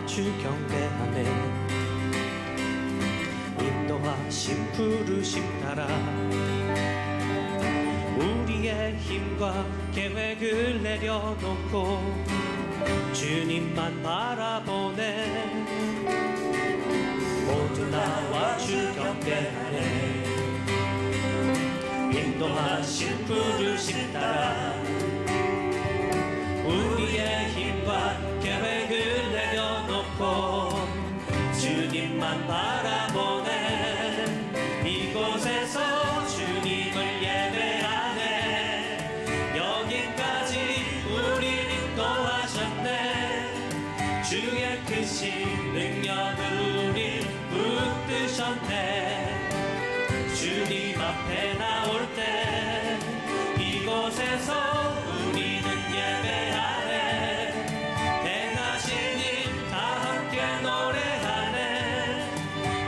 주 경배하네. 인도하심 부르심 따라 우리의 힘과 계획을 내려놓고 주님만 바라보네. 모두 나와 주 경배하네. 인도하심 부르심 따라 우리의 힘과 계획을 내려놓고 주님만 바라보네. 이곳에서 주님을 예배하네. 여기까지 우리를 인도하셨네. 주의 크신 능력을 우리 붙드셨네. 주님 앞에 나올 때 이곳에서 우리는 예배하네. 행하신 일 다 함께 노래하네.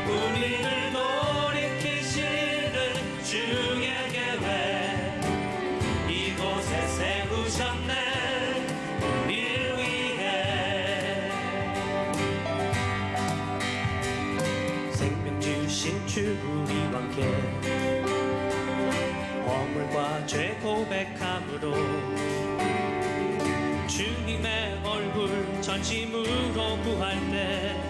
우리를 돌이키시는 주의 계획 이곳에 세우셨네. 우리를 위해 생명 주신 주 우리 왕께 허물과 죄 고백함으로 주님의 얼굴 전심으로 구할 때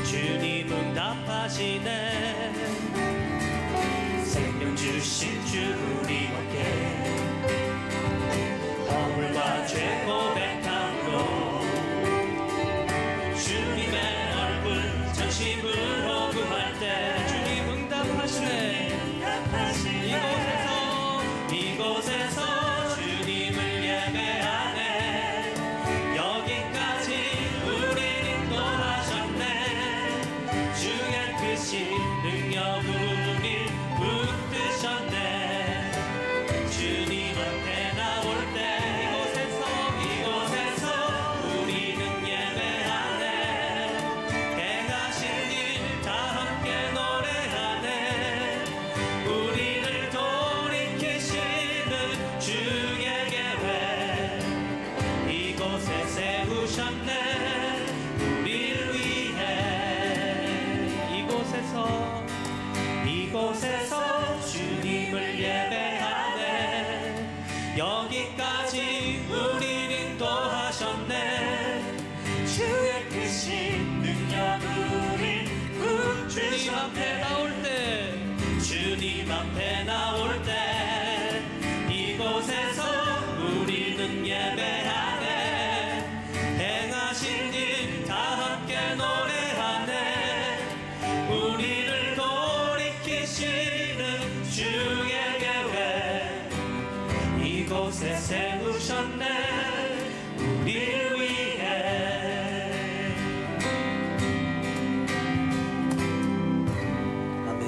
주님 응답하시네. 생명 주신 주 우리 왕께 허물과 죄 고백함으로 주님의 얼굴 전심으로 구할 때 주님 응답하시네. 이곳에서 주님을 예배하네. 여기까지 우리를 인도하셨네. 주의 크신 능력을 우리 붙드셨네. 주님 앞에 나올 때 이곳에서 우리는 예배하네. 행하신 일 다 함께 노래하네. 우리를 돌이키시는 주의 계획 이곳에 세우셨네. 우리를 위해 이곳에서 주님을 예배하네. 여기까지 우리를 인도하셨네. 주의 크신 능력을 우리 붙드셨네. 주님 앞에 나올 때 이곳에서 우리는 예배하네. 행하신 일 다 함께 노래하네. 우리를 돌이키시는 주의 계획 이곳에 세우셨네. 우리를 위해 아멘.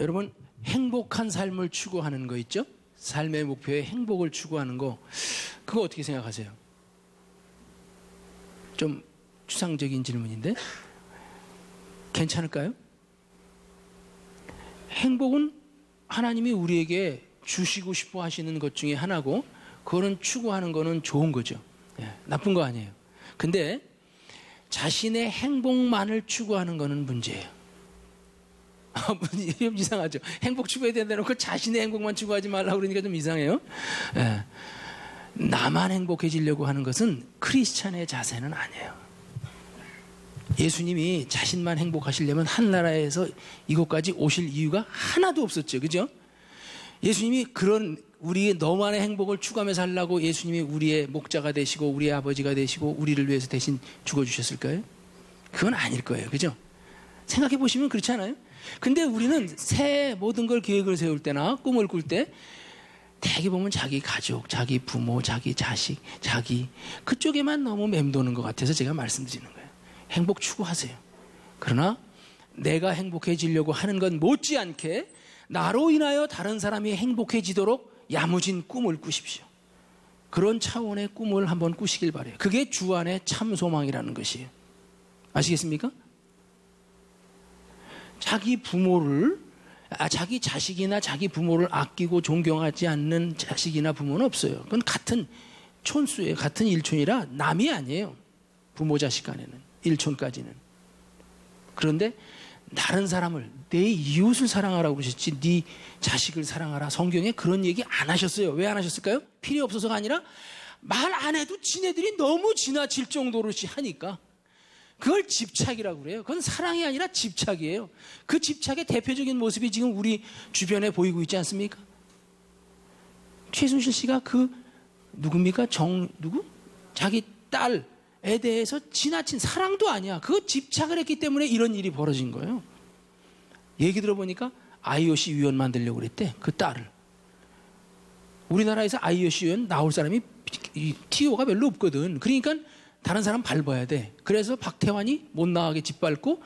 여러분 행복한 삶을 추구하는 거 있죠? 삶의 목표에 행복을 추구하는 거 그거 어떻게 생각하세요? 좀 추상적인 질문인데 괜찮을까요? 행복은 하나님이 우리에게 주시고 싶어 하시는 것 중에 하나고 그거는 추구하는 거는 좋은 거죠. 나쁜 거 아니에요. 근데 자신의 행복만을 추구하는 거는 문제예요. 좀 이상하죠. 행복 추구해야 된다 놓고 자신의 행복만 추구하지 말라고 그러니까 좀 이상해요. 나만 행복해지려고 하는 것은 크리스찬의 자세는 아니에요. 예수님이 자신만 행복하시려면 한나라에서 이곳까지 오실 이유가 하나도 없었죠. 그죠? 예수님이 그런 우리의 너만의 행복을 추구하며 살라고 예수님이 우리의 목자가 되시고 우리의 아버지가 되시고 우리를 위해서 대신 죽어주셨을까요? 그건 아닐 거예요. 그죠? 생각해 보시면 그렇지 않아요? 근데 우리는 새 모든 걸 계획을 세울 때나 꿈을 꿀 때 대개 보면 자기 가족, 자기 부모, 자기 자식, 자기 그쪽에만 너무 맴도는 것 같아서 제가 말씀드리는 거예요. 행복 추구하세요. 그러나 내가 행복해지려고 하는 건 못지않게 나로 인하여 다른 사람이 행복해지도록 야무진 꿈을 꾸십시오. 그런 차원의 꿈을 한번 꾸시길 바라요. 그게 주 안의 참 소망이라는 것이에요. 아시겠습니까? 자기 자식이나 자기 부모를 아끼고 존경하지 않는 자식이나 부모는 없어요. 그건 같은 촌수예요. 같은 일촌이라 남이 아니에요. 부모 자식 간에는 일촌까지는. 그런데 다른 사람을 내 이웃을 사랑하라고 그러셨지 네 자식을 사랑하라. 성경에 그런 얘기 안 하셨어요. 왜 안 하셨을까요? 필요 없어서가 아니라 말 안 해도 지네들이 너무 지나칠 정도로 하니까. 그걸 집착이라고 그래요. 그건 사랑이 아니라 집착이에요. 그 집착의 대표적인 모습이 지금 우리 주변에 보이고 있지 않습니까? 최순실 씨가 누굽니까? 자기 딸에 대해서 지나친 사랑도 아니야. 그거 집착을 했기 때문에 이런 일이 벌어진 거예요. 얘기 들어보니까 IOC 위원 만들려고 그랬대. 그 딸을. 우리나라에서 IOC 위원 나올 사람이 TO가 별로 없거든. 그러니까 다른 사람 밟아야 돼. 그래서 박태환이 못 나가게 짓밟고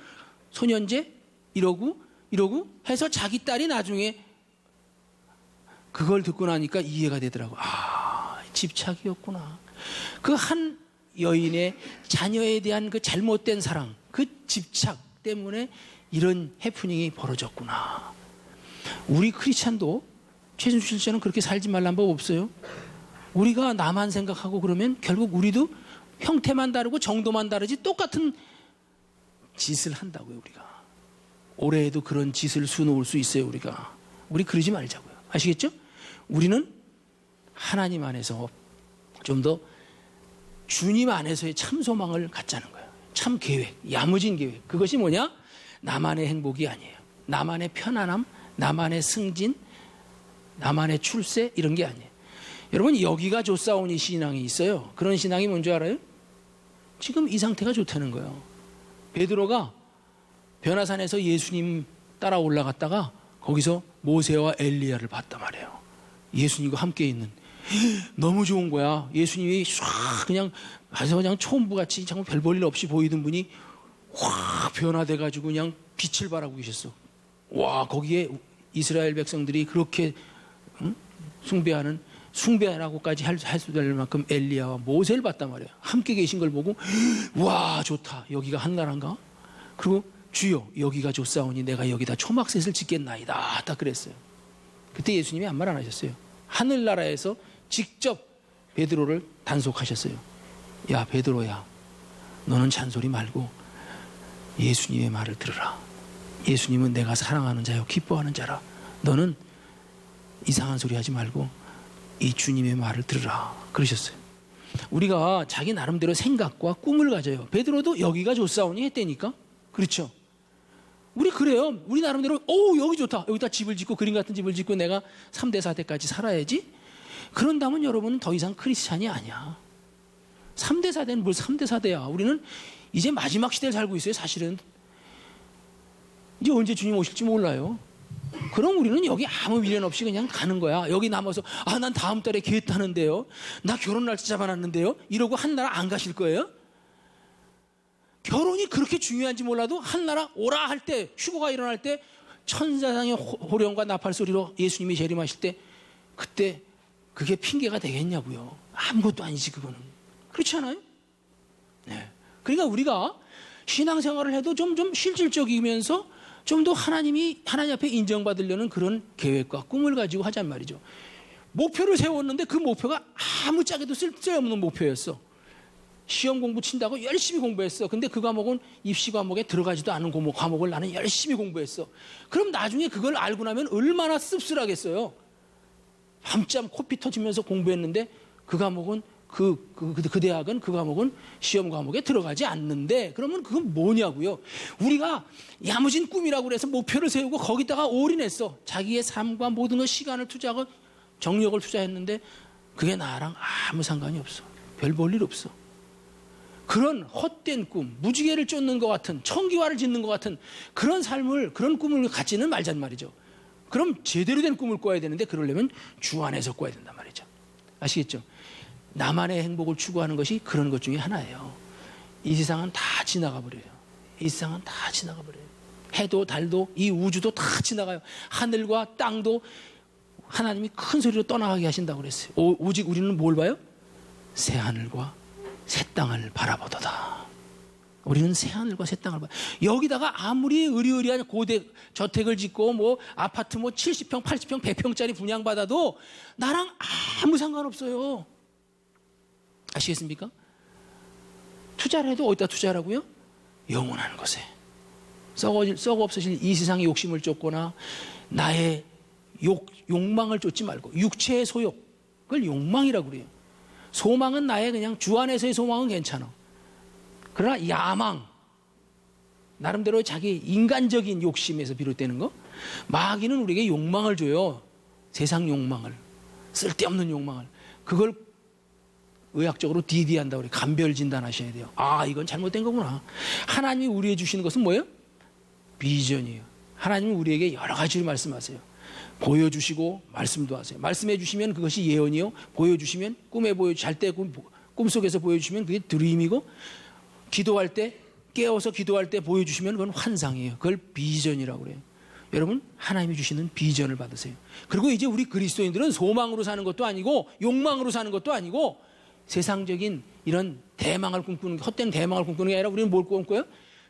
소년제 이러고 해서 자기 딸이 나중에 그걸 듣고 나니까 이해가 되더라고. 아, 집착이었구나. 그 한 여인의 자녀에 대한 그 잘못된 사랑, 그 집착 때문에 이런 해프닝이 벌어졌구나. 우리 크리스찬도 최순실 씨는 그렇게 살지 말란 법 없어요. 우리가 나만 생각하고 그러면 결국 우리도 형태만 다르고 정도만 다르지 똑같은 짓을 한다고요. 우리가 올해에도 그런 짓을 수놓을 수 있어요. 우리 그러지 말자고요. 아시겠죠? 우리는 하나님 안에서 좀 더 주님 안에서의 참 소망을 갖자는 거예요. 참 계획, 야무진 계획. 그것이 뭐냐? 나만의 행복이 아니에요. 나만의 편안함, 나만의 승진, 나만의 출세 이런 게 아니에요. 여러분 여기가 좋사오니 신앙이 있어요. 그런 신앙이 뭔지 알아요? 지금 이 상태가 좋다는 거예요. 베드로가 변화산에서 예수님 따라 올라갔다가 거기서 모세와 엘리야를 봤단 말이에요. 예수님과 함께 있는. 너무 좋은 거야. 예수님이 쫙 그냥 초음부같이 정말 별 볼 일 없이 보이던 분이 확 변화돼가지고 그냥 빛을 발하고 계셨어. 와, 거기에 이스라엘 백성들이 그렇게 숭배하라고까지 할 수 있을 만큼 엘리야와 모세를 봤단 말이에요. 함께 계신 걸 보고 와 좋다. 여기가 한나라인가? 그리고 주여 여기가 좋사오니 내가 여기다 초막셋을 짓겠나이다. 딱 그랬어요. 그때 예수님이 아무 말 안 하셨어요. 하늘나라에서 직접 베드로를 단속하셨어요. 야 베드로야 너는 잔소리 말고 예수님의 말을 들으라. 예수님은 내가 사랑하는 자요 기뻐하는 자라. 너는 이상한 소리 하지 말고 이 주님의 말을 들으라 그러셨어요. 우리가 자기 나름대로 생각과 꿈을 가져요. 베드로도 여기가 좋사오니 했다니까. 그렇죠? 우리 그래요. 우리 나름대로 여기 좋다. 여기다 집을 짓고 그림 같은 집을 짓고 내가 3대 4대까지 살아야지. 그런다면 여러분은 더 이상 크리스찬이 아니야. 3대 4대는 뭘 3대 4대야. 우리는 이제 마지막 시대를 살고 있어요. 사실은 이제 언제 주님 오실지 몰라요. 그럼 우리는 여기 아무 미련 없이 그냥 가는 거야. 여기 남아서 난 다음 달에 계획 타는데요. 나 결혼 날짜 잡아놨는데요. 이러고 한나라 안 가실 거예요? 결혼이 그렇게 중요한지 몰라도 한나라 오라 할 때 휴거가 일어날 때 천사장의 호령과 나팔 소리로 예수님이 재림하실 때 그때 그게 핑계가 되겠냐고요. 아무것도 아니지 그거는. 그렇지 않아요? 네. 그러니까 우리가 신앙생활을 해도 좀 실질적이면서 좀 더 하나님 앞에 인정받으려는 그런 계획과 꿈을 가지고 하잔 말이죠. 목표를 세웠는데 그 목표가 아무짝에도 쓸데없는 목표였어. 시험 공부 친다고 열심히 공부했어. 근데 그 과목은 입시 과목에 들어가지도 않은 과목을 나는 열심히 공부했어. 그럼 나중에 그걸 알고 나면 얼마나 씁쓸하겠어요. 밤잠 코피 터지면서 공부했는데 그 과목은 그 대학은 그 과목은 시험 과목에 들어가지 않는데 그러면 그건 뭐냐고요. 우리가 야무진 꿈이라고 그래서 목표를 세우고 거기다가 올인했어. 자기의 삶과 모든 것 시간을 투자하고 정력을 투자했는데 그게 나랑 아무 상관이 없어. 별 볼 일 없어. 그런 헛된 꿈, 무지개를 쫓는 것 같은 청기화를 짓는 것 같은 그런 삶을 그런 꿈을 갖지는 말잔 말이죠. 그럼 제대로 된 꿈을 꿔야 되는데 그러려면 주 안에서 꿔야 된단 말이죠. 아시겠죠? 나만의 행복을 추구하는 것이 그런 것 중에 하나예요. 이 세상은 다 지나가 버려요. 이 세상은 다 지나가 버려요. 해도 달도 이 우주도 다 지나가요. 하늘과 땅도 하나님이 큰 소리로 떠나가게 하신다고 그랬어요. 오직 우리는 뭘 봐요? 새 하늘과 새 땅을 바라보도다. 우리는 새 하늘과 새 땅을 봐. 여기다가 아무리 의리의리한 고대 저택을 짓고 뭐 아파트 뭐 70평, 80평, 100평짜리 분양받아도 나랑 아무 상관없어요. 아시겠습니까? 투자를 해도 어디다 투자하라고요? 영원한 것에. 썩어 없어질 이 세상의 욕심을 쫓거나 나의 욕망을 쫓지 말고 육체의 소욕, 그걸 욕망이라고 그래요. 소망은 나의 그냥 주 안에서의 소망은 괜찮아. 그러나 야망, 나름대로 자기 인간적인 욕심에서 비롯되는 거, 마귀는 우리에게 욕망을 줘요. 세상 욕망을, 쓸데없는 욕망을. 그걸 의학적으로 DD한다고 그래요. 감별 진단하셔야 돼요. 아, 이건 잘못된 거구나. 하나님이 우리에게 주시는 것은 뭐예요? 비전이에요. 하나님은 우리에게 여러 가지를 말씀하세요. 보여주시고 말씀도 하세요. 말씀해 주시면 그것이 예언이요. 보여주시면 꿈에 잘 때 꿈속에서 보여주시면 그게 드림이고, 기도할 때 깨어서 기도할 때 보여주시면 그건 환상이에요. 그걸 비전이라고 그래요. 여러분, 하나님이 주시는 비전을 받으세요. 그리고 이제 우리 그리스도인들은 소망으로 사는 것도 아니고 욕망으로 사는 것도 아니고 세상적인 이런 대망을 꿈꾸는, 헛된 대망을 꿈꾸는 게 아니라 우리는 뭘 꿈꿔요?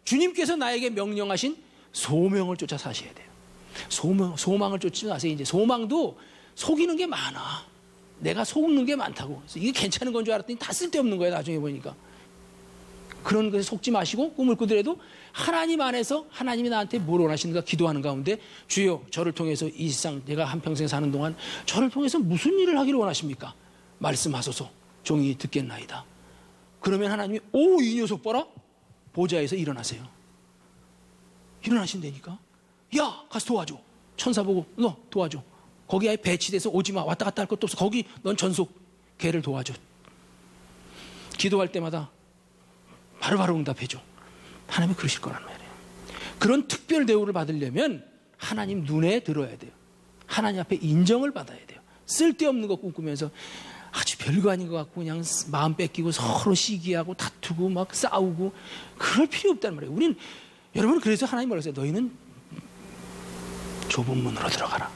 주님께서 나에게 명령하신 소명을 쫓아 사셔야 돼요. 소망을 쫓지 마세요. 이제 소망도 속이는 게 많아. 내가 속는 게 많다고. 그래서 이게 괜찮은 건 줄 알았더니 다 쓸데없는 거예요. 나중에 보니까. 그런 것에 속지 마시고 꿈을 꾸더라도 하나님 안에서 하나님이 나한테 뭘 원하시는가 기도하는 가운데, 주여 저를 통해서 이 세상 내가 한평생 사는 동안 저를 통해서 무슨 일을 하기를 원하십니까? 말씀하소서. 종이 듣겠나이다. 그러면 하나님이 이 녀석 봐라. 보좌에서 일어나세요. 일어나신다니까. 야, 가서 도와줘. 천사 보고 너 도와줘. 거기 아예 배치돼서 오지마. 왔다 갔다 할 것도 없어. 거기 넌 전속 걔를 도와줘. 기도할 때마다 바로바로 응답해줘. 하나님이 그러실 거란 말이에요. 그런 특별 대우를 받으려면 하나님 눈에 들어야 돼요. 하나님 앞에 인정을 받아야 돼요. 쓸데없는 거 꿈꾸면서 아주 별거 아닌 것 같고 그냥 마음 뺏기고 서로 시기하고 다투고 막 싸우고 그럴 필요 없단 말이에요. 여러분, 그래서 하나님 뭐라고 했어요? 너희는 좁은 문으로 들어가라.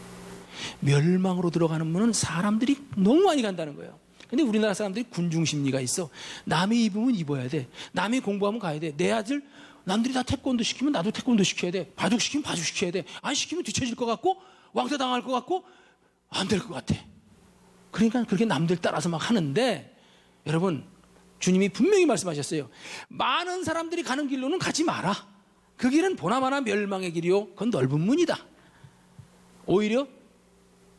멸망으로 들어가는 문은 사람들이 너무 많이 간다는 거예요. 근데 우리나라 사람들이 군중 심리가 있어. 남이 입으면 입어야 돼. 남이 공부하면 가야 돼. 내 아들 남들이 다 태권도 시키면 나도 태권도 시켜야 돼. 바둑 시키면 바둑 시켜야 돼. 안 시키면 뒤처질 것 같고 왕따 당할 것 같고 안 될 것 같아. 그러니까 그렇게 남들 따라서 막 하는데, 여러분, 주님이 분명히 말씀하셨어요. 많은 사람들이 가는 길로는 가지 마라. 그 길은 보나마나 멸망의 길이요. 그건 넓은 문이다. 오히려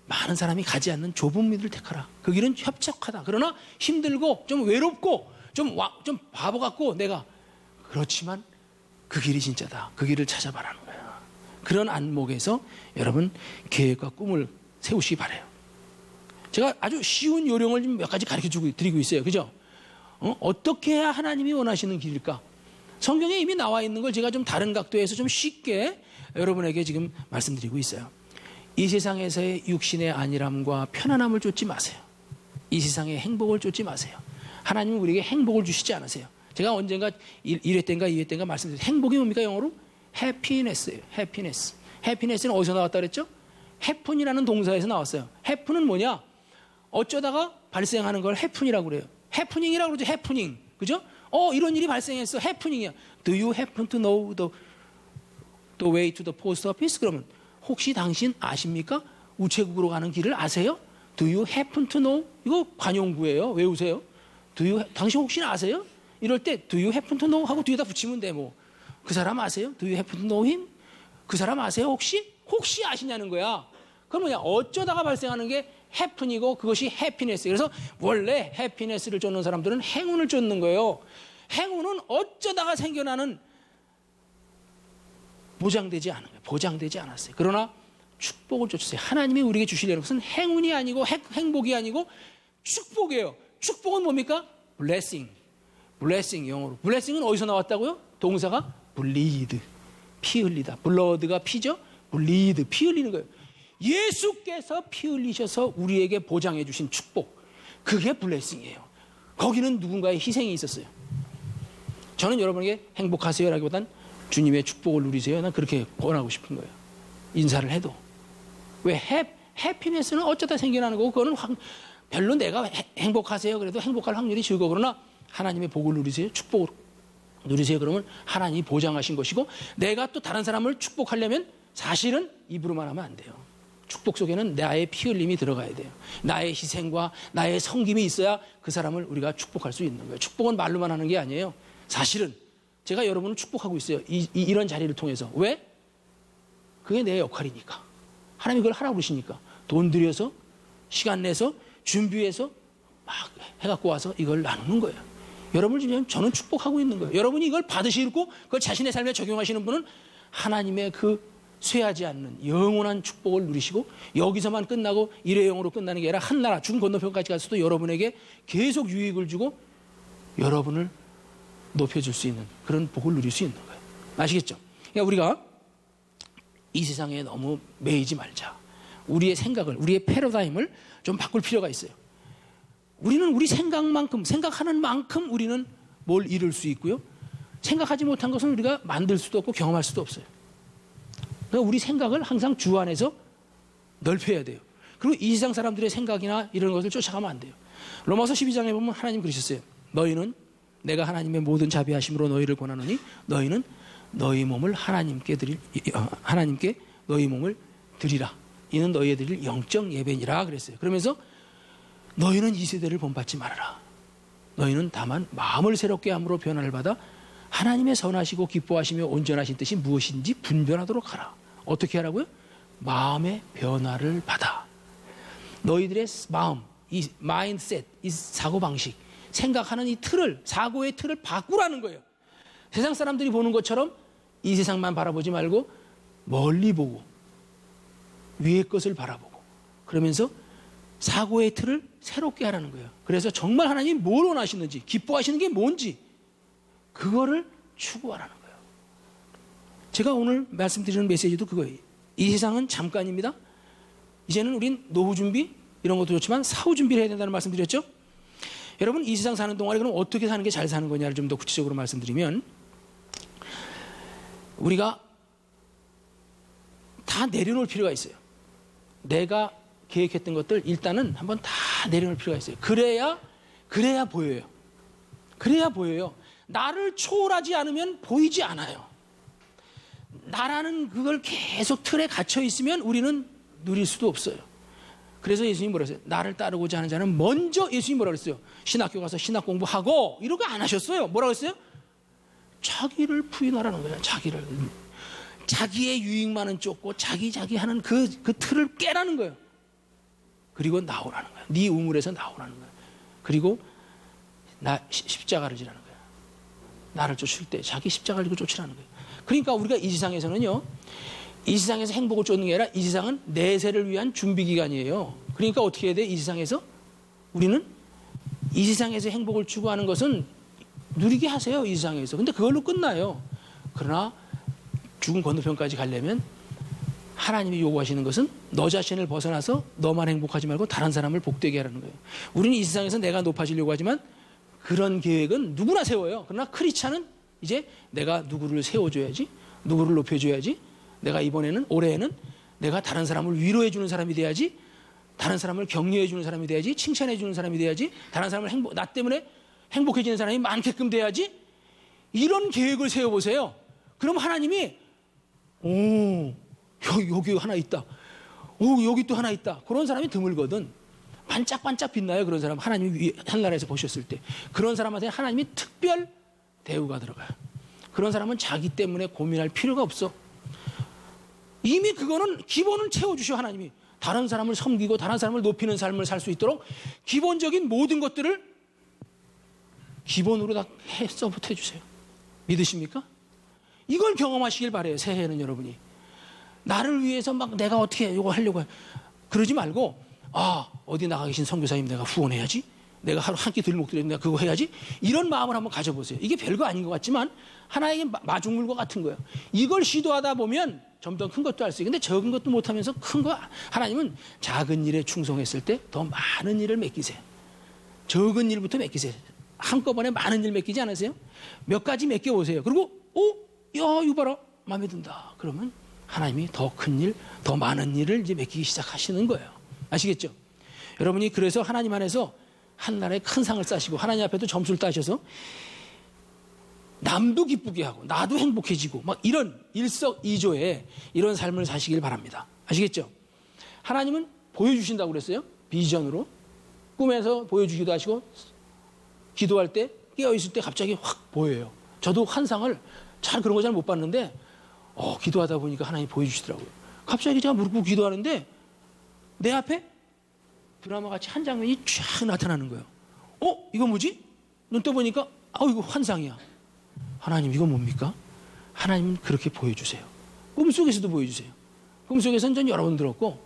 많은 사람이 가지 않는 좁은 문을 택하라. 그 길은 협착하다. 그러나 힘들고 좀 외롭고 좀 바보 같고 내가 그렇지만 그 길이 진짜다. 그 길을 찾아봐라는 거야. 그런 안목에서 여러분 계획과 꿈을 세우시기 바라요. 제가 아주 쉬운 요령을 몇 가지 가르쳐 드리고 있어요. 그죠? 어떻게 해야 하나님이 원하시는 길일까? 성경에 이미 나와 있는 걸 제가 좀 다른 각도에서 좀 쉽게 여러분에게 지금 말씀드리고 있어요. 이 세상에서의 육신의 안일함과 편안함을 쫓지 마세요. 이 세상의 행복을 쫓지 마세요. 하나님은 우리에게 행복을 주시지 않으세요. 제가 언젠가 1회 때인가 2회 때인가 말씀드렸어요. 행복이 뭡니까? 영어로? 해피네스예요. 해피네스. 해피네스는 어디서 나왔다 그랬죠? 해픈이라는 동사에서 나왔어요. 해픈은 뭐냐? 어쩌다가 발생하는 걸 해픈이라고 그래요. 해프닝이라고 그러죠. 해프닝. 그죠? 이런 일이 발생했어. 해프닝이야. Do you happen to know the way to the post office? 그러면 혹시 당신 아십니까? 우체국으로 가는 길을 아세요? Do you happen to know? 이거 관용구예요. 외우세요. 당신 혹시 아세요? 이럴 때 Do you happen to know? 하고 뒤에다 붙이면 돼. 뭐. 그 사람 아세요? Do you happen to know him? 그 사람 아세요? 혹시 아시냐는 거야. 그럼 뭐냐? 어쩌다가 발생하는 게 해픈이고 그것이 해피니스. 그래서 원래 해피니스를 쫓는 사람들은 행운을 쫓는 거예요. 행운은 어쩌다가 생겨나는 보장되지 않은 거예요. 보장되지 않았어요. 그러나 축복을 쫓으세요. 하나님이 우리에게 주시려는 것은 행운이 아니고 행복이 아니고 축복이에요. 축복은 뭡니까? blessing. blessing 영어로. blessing은 어디서 나왔다고요? 동사가 bleed. 피 흘리다. blood가 피죠? bleed. 피 흘리는 거예요. 예수께서 피 흘리셔서 우리에게 보장해 주신 축복. 그게 blessing이에요. 거기는 누군가의 희생이 있었어요. 저는 여러분에게 행복하세요라기보단 주님의 축복을 누리세요. 난 그렇게 권하고 싶은 거예요. 인사를 해도. 왜 해피니스는 어쩌다 생겨나는 거고 그거는 별로 내가 행복하세요 그래도 행복할 확률이 적어. 그러나 하나님의 복을 누리세요. 축복을 누리세요. 그러면 하나님이 보장하신 것이고 내가 또 다른 사람을 축복하려면 사실은 입으로만 하면 안 돼요. 축복 속에는 나의 피 흘림이 들어가야 돼요. 나의 희생과 나의 섬김이 있어야 그 사람을 우리가 축복할 수 있는 거예요. 축복은 말로만 하는 게 아니에요. 사실은 제가 여러분을 축복하고 있어요. 이런 자리를 통해서. 왜? 그게 내 역할이니까. 하나님이 그걸 하라고 그러시니까. 돈 들여서 시간 내서 준비해서 막 해갖고 와서 이걸 나누는 거예요. 여러분을 지금 저는 축복하고 있는 거예요. 여러분이 이걸 받으시고 그걸 자신의 삶에 적용하시는 분은 하나님의 그 쇠하지 않는 영원한 축복을 누리시고 여기서만 끝나고 일회용으로 끝나는 게 아니라 한 나라 중 건너편까지 가서도 여러분에게 계속 유익을 주고 여러분을 높여줄 수 있는 그런 복을 누릴 수 있는 거예요. 아시겠죠? 그러니까 우리가 이 세상에 너무 매이지 말자. 우리의 생각을, 우리의 패러다임을 좀 바꿀 필요가 있어요. 우리는 우리 생각만큼, 생각하는 만큼 우리는 뭘 이룰 수 있고요. 생각하지 못한 것은 우리가 만들 수도 없고 경험할 수도 없어요. 그러니까 우리 생각을 항상 주 안에서 넓혀야 돼요. 그리고 이 세상 사람들의 생각이나 이런 것을 쫓아가면 안 돼요. 로마서 12장에 보면 하나님 그러셨어요. 너희는 내가 하나님의 모든 자비하심으로 너희를 권하노니 너희는 너희 몸을 하나님께 너희 몸을 드리라. 이는 너희에 드릴 영적 예배니라 그랬어요. 그러면서 너희는 이 세대를 본받지 말아라. 너희는 다만 마음을 새롭게 함으로 변화를 받아 하나님의 선하시고 기뻐하시며 온전하신 뜻이 무엇인지 분별하도록 하라. 어떻게 하라고요? 마음의 변화를 받아. 너희들의 마음, 이 마인드셋, 이 사고방식, 생각하는 이 틀을, 사고의 틀을 바꾸라는 거예요. 세상 사람들이 보는 것처럼 이 세상만 바라보지 말고 멀리 보고 위의 것을 바라보고 그러면서 사고의 틀을 새롭게 하라는 거예요. 그래서 정말 하나님이 뭘 원하시는지 기뻐하시는 게 뭔지 그거를 추구하라는 거예요. 제가 오늘 말씀드리는 메시지도 그거예요. 이 세상은 잠깐입니다. 이제는 우린 노후 준비 이런 것도 좋지만 사후 준비를 해야 된다는 말씀 드렸죠. 여러분 이 세상 사는 동안에 그럼 어떻게 사는 게 잘 사는 거냐를 좀 더 구체적으로 말씀드리면 우리가 다 내려놓을 필요가 있어요. 내가 계획했던 것들 일단은 한번 다 내려놓을 필요가 있어요. 그래야 보여요. 그래야 보여요. 나를 초월하지 않으면 보이지 않아요. 나라는 그걸 계속 틀에 갇혀 있으면 우리는 누릴 수도 없어요. 그래서 예수님이 뭐라 했어요? 나를 따르고자 하는 자는 먼저 예수님이 뭐라 그랬어요? 신학교 가서 신학 공부하고 이러고 안 하셨어요. 뭐라 그랬어요? 자기를 부인하라는 거예요. 자기의 유익만은 쫓고 자기 하는 그 틀을 깨라는 거예요. 그리고 나오라는 거예요. 네 우물에서 나오라는 거예요. 그리고 십자가를 지라는 거예요. 나를 쫓을 때 자기 십자가를 지고 쫓으라는 거예요. 그러니까 우리가 이 세상에서는요. 이 세상에서 행복을 쫓는 게 아니라 이 세상은 내세를 위한 준비 기간이에요. 그러니까 어떻게 해야 돼? 이 세상에서 우리는 이 세상에서 행복을 추구하는 것은 누리게 하세요. 이 세상에서. 근데 그걸로 끝나요. 그러나 죽은 건너편까지 가려면 하나님이 요구하시는 것은 너 자신을 벗어나서 너만 행복하지 말고 다른 사람을 복되게 하라는 거예요. 우리는 이 세상에서 내가 높아지려고 하지만 그런 계획은 누구나 세워요. 그러나 크리스찬은 이제 내가 누구를 세워줘야지, 누구를 높여줘야지, 내가 올해에는 내가 다른 사람을 위로해주는 사람이 돼야지, 다른 사람을 격려해주는 사람이 돼야지, 칭찬해주는 사람이 돼야지, 다른 사람을 나 때문에 행복해지는 사람이 많게끔 돼야지. 이런 계획을 세워보세요. 그럼 하나님이 여기 하나 있다. 여기 또 하나 있다. 그런 사람이 드물거든. 반짝반짝 빛나요. 그런 사람 하나님이 하늘나라에서 보셨을 때 그런 사람한테 하나님이 특별 대우가 들어가요. 그런 사람은 자기 때문에 고민할 필요가 없어. 이미 그거는 기본을 채워주셔. 하나님이 다른 사람을 섬기고 다른 사람을 높이는 삶을 살 수 있도록 기본적인 모든 것들을 기본으로 다 서포트해 주세요. 믿으십니까? 이걸 경험하시길 바래요. 새해에는 여러분이 나를 위해서 막 내가 어떻게 이거 하려고 해. 그러지 말고 어디 나가 계신 선교사님 내가 후원해야지, 내가 하루 한 끼 들 먹더라도 내가 그거 해야지, 이런 마음을 한번 가져보세요. 이게 별거 아닌 것 같지만 하나의 마중물과 같은 거예요. 이걸 시도하다 보면 점점 큰 것도 할 수 있고, 근데 적은 것도 못하면서 큰 거, 하나님은 작은 일에 충성했을 때 더 많은 일을 맡기세요. 적은 일부터 맡기세요. 한꺼번에 많은 일 맡기지 않으세요? 몇 가지 맡겨보세요. 그리고 야 이거 봐라, 마음에 든다. 그러면 하나님이 더 큰 일, 더 많은 일을 이제 맡기기 시작하시는 거예요. 아시겠죠? 여러분이 그래서 하나님 안에서 한 나라에 큰 상을 쌓으시고 하나님 앞에도 점수를 따셔서 남도 기쁘게 하고 나도 행복해지고 막 이런 일석이조의 이런 삶을 사시길 바랍니다. 아시겠죠? 하나님은 보여주신다고 그랬어요. 비전으로 꿈에서 보여주기도 하시고 기도할 때 깨어있을 때 갑자기 확 보여요. 저도 환상을 그런 거 잘 못 봤는데 기도하다 보니까 하나님이 보여주시더라고요. 갑자기 제가 무릎 꿇고 기도하는데 내 앞에 드라마 같이 한 장면이 쫙 나타나는 거예요. 이거 뭐지? 눈 떠보니까 이거 환상이야. 하나님 이거 뭡니까? 하나님은 그렇게 보여주세요. 꿈속에서도 보여주세요. 꿈속에서는 전 여러 번 들었고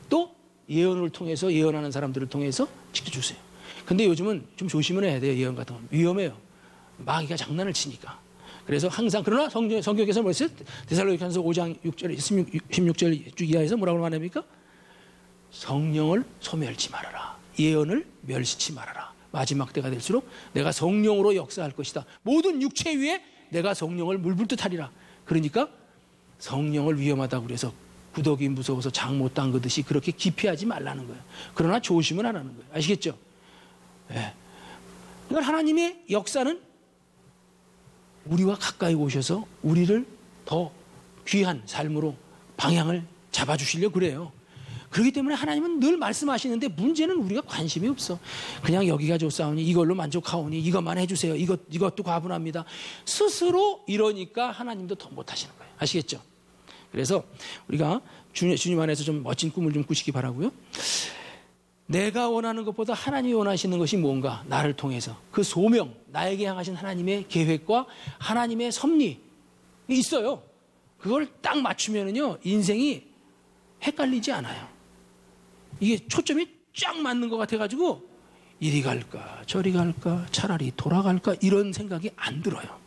또 예언을 통해서 예언하는 사람들을 통해서 직접 주세요. 근데 요즘은 좀 조심을 해야 돼요. 예언 같은 건 위험해요. 마귀가 장난을 치니까. 그래서 항상 그러나 성경에서 뭐랬어요? 데살로니가서 5장 6절 16절 이하에서 뭐라고 말합니까? 성령을 소멸치 말아라. 예언을 멸시치 말아라. 마지막 때가 될수록 내가 성령으로 역사할 것이다. 모든 육체 위에 내가 성령을 물불듯 하리라. 그러니까 성령을 위험하다고 그래서 구더기 무서워서 장 못 담그듯이 그렇게 기피하지 말라는 거예요. 그러나 조심은 안 하는 거예요. 아시겠죠? 네. 그러니까 하나님의 역사는 우리와 가까이 오셔서 우리를 더 귀한 삶으로 방향을 잡아주시려고 그래요. 그렇기 때문에 하나님은 늘 말씀하시는데 문제는 우리가 관심이 없어. 그냥 여기가 좋사오니 이걸로 만족하오니 이것만 해주세요. 이것도 과분합니다. 스스로 이러니까 하나님도 더 못하시는 거예요. 아시겠죠? 그래서 우리가 주님 안에서 좀 멋진 꿈을 좀 꾸시기 바라고요. 내가 원하는 것보다 하나님이 원하시는 것이 뭔가, 나를 통해서 그 소명, 나에게 향하신 하나님의 계획과 하나님의 섭리 있어요. 그걸 딱 맞추면은요 인생이 헷갈리지 않아요. 이게 초점이 쫙 맞는 것 같아가지고 이리 갈까 저리 갈까 차라리 돌아갈까 이런 생각이 안 들어요.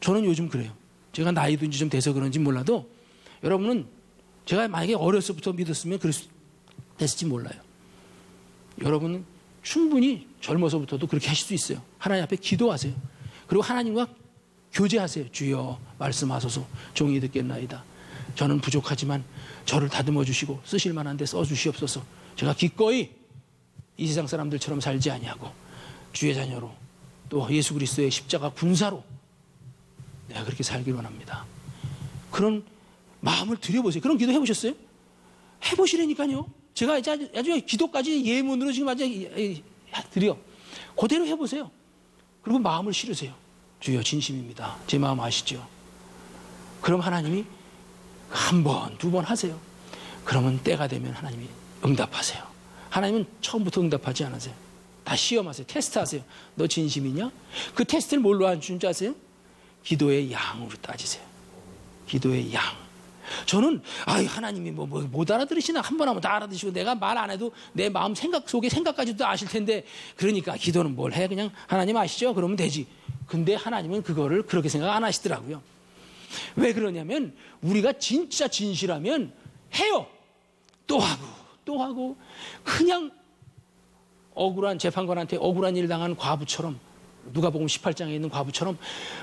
저는 요즘 그래요. 제가 나이도 이제 좀 돼서 그런지 몰라도 여러분은 제가 만약에 어려서부터 믿었으면 됐을지 몰라요. 여러분은 충분히 젊어서부터도 그렇게 하실 수 있어요. 하나님 앞에 기도하세요. 그리고 하나님과 교제하세요. 주여 말씀하소서 종이 듣겠나이다. 저는 부족하지만 저를 다듬어 주시고 쓰실 만한 데 써 주시옵소서. 제가 기꺼이 이 세상 사람들처럼 살지 아니하고 주의 자녀로 또 예수 그리스도의 십자가 군사로 내가 그렇게 살기를 원합니다. 그런 마음을 드려보세요. 그런 기도 해보셨어요? 해보시라니까요. 제가 나중에 기도까지 예문으로 지금 아주 드려. 그대로 해보세요. 그리고 마음을 실으세요. 주여 진심입니다. 제 마음 아시죠? 그럼 하나님이 한 번, 두 번 하세요. 그러면 때가 되면 하나님이 응답하세요. 하나님은 처음부터 응답하지 않으세요. 다 시험하세요. 테스트하세요. 너 진심이냐? 그 테스트를 뭘로 안 준 줄 아세요? 기도의 양으로 따지세요. 기도의 양. 저는 하나님이 못 알아들으시나? 한 번 하면 다 알아들으시고 내가 말 안 해도 내 마음 생각 속에 생각까지도 아실 텐데 그러니까 기도는 뭘 해? 그냥 하나님 아시죠? 그러면 되지. 근데 하나님은 그거를 그렇게 생각 안 하시더라고요. 왜 그러냐면 우리가 진짜 진실하면 해요. 또 하고 그냥 억울한 재판관한테 억울한 일 당한 과부처럼 누가복음 18장에 있는 과부처럼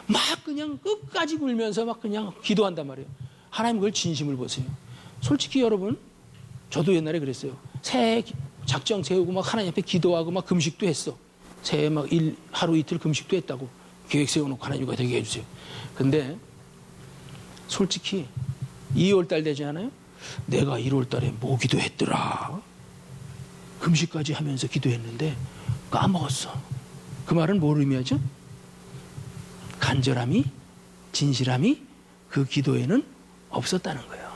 막 그냥 끝까지 굴면서 막 그냥 기도한단 말이에요. 하나님 그걸 진심을 보세요. 솔직히 여러분 저도 옛날에 그랬어요. 새해 작정 세우고 막 하나님 앞에 기도하고 막 금식도 했어. 새해 막 하루 이틀 금식도 했다고 계획 세워놓고 하나님과 되게 해주세요. 근데 솔직히 2월달 되지 않아요? 내가 1월달에 뭐 기도했더라. 금식까지 하면서 기도했는데 까먹었어. 그 말은 뭘 의미하죠? 간절함이, 진실함이 그 기도에는 없었다는 거예요.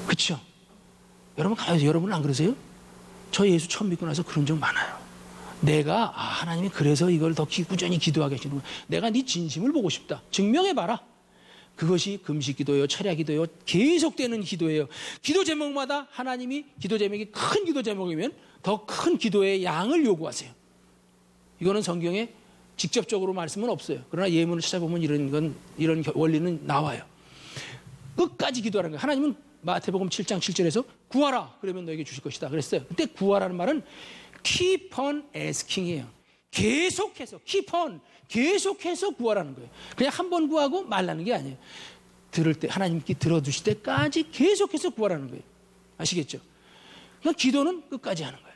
그렇죠? 여러분 가요. 여러분은 안 그러세요? 저 예수 처음 믿고 나서 그런 적 많아요. 내가 하나님이 그래서 이걸 더 꾸준히 기도하게 하시는구나. 내가 네 진심을 보고 싶다. 증명해봐라. 그것이 금식 기도예요. 철야 기도예요. 계속되는 기도예요. 기도 제목마다 하나님이 기도 제목이 큰 기도 제목이면 더 큰 기도의 양을 요구하세요. 이거는 성경에 직접적으로 말씀은 없어요. 그러나 예문을 찾아보면 이런 원리는 나와요. 끝까지 기도하는 거예요. 하나님은 마태복음 7장 7절에서 구하라. 그러면 너에게 주실 것이다. 그랬어요. 그때 구하라는 말은 keep on asking이에요. 계속해서 keep on 계속해서 구하라는 거예요. 그냥 한 번 구하고 말라는 게 아니에요. 들을 때 하나님께 들어주실 때까지 계속해서 구하라는 거예요. 아시겠죠? 그러니까 기도는 끝까지 하는 거예요.